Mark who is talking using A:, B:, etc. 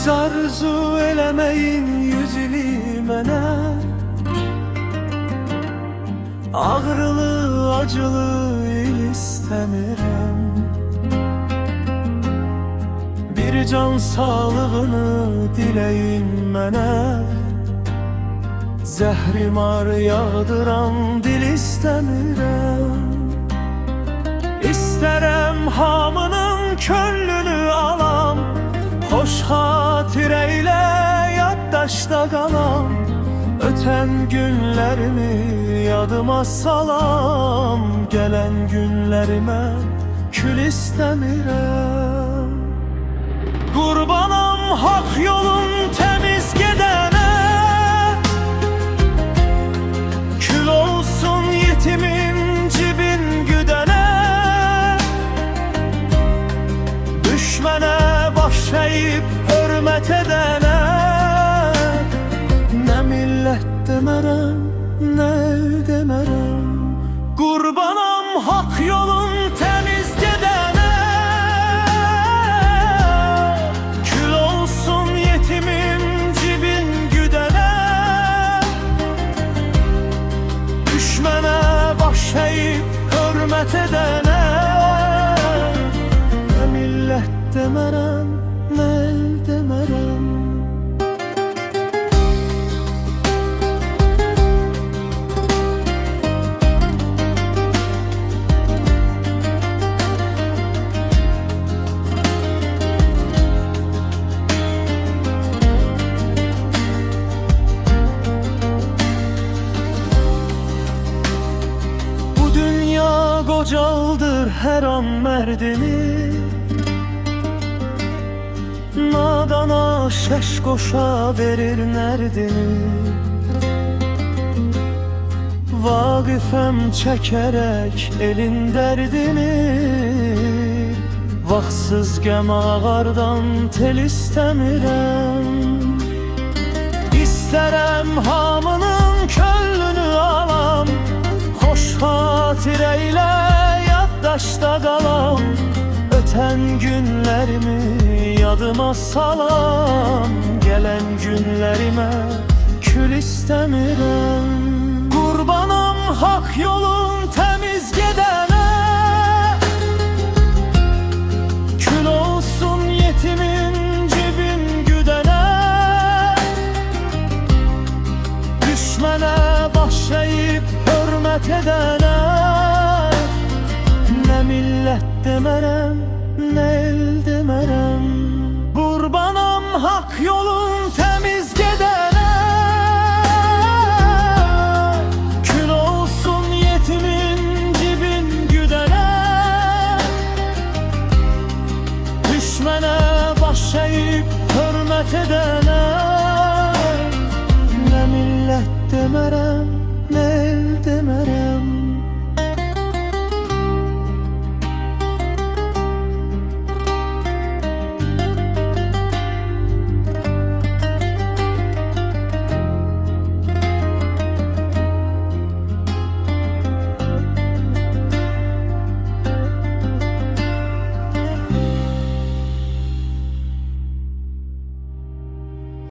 A: Siz arzu eləməyin yüzülü mənə, ağrılı, acılı il istəmirəm. Bir can sağlığını diləyin mənə, zəhrimar yağdıran dil istəmirəm. İstərəm hamının könlünü alam, xoş xatirə ilə yaddaşda qalam. Ötən günlərimi yadıma salam, gələn günlərimə kül istəmirəm. Qurbanam haqq yolun təmiz gedənə, kül olsun yetimin cibin güdənə. Düşmənə baş əyib hörmət edənə, nə millət demərəm, nə el demərəm. Qurbanam haqq yolun təmiz gedənə, kül olsun yetimin cibin güdənə. Düşmənə baş əyib hörmət edənə, nə millət demərəm, nə el demərəm. Bu dünya qocaldır hər an mərdini, nadana şəş qoşa verir nərdini. Vaqifəm çəkərək elin dərdini, vaxtsız qəm ağardan tel istəmirəm. İstərəm hamının könlünü alam, xoş xatirə ilə yaddaşda qalam. Ötən günlərimi yadıma salam, gələn günlərimə kül istəmirəm. Qurbanam haqq yolun təmiz gedənə, kül olsun yetimin cibin güdənə. Düşmənə baş əyib hörmət edənə, nə millət demərəm, nə el demərəm. Qurbanam haqq yolun təmiz gedənə, kül olsun yetimin cibin güdənə. Düşmənə baş əyib hörmət edənə, nə millət demərəm,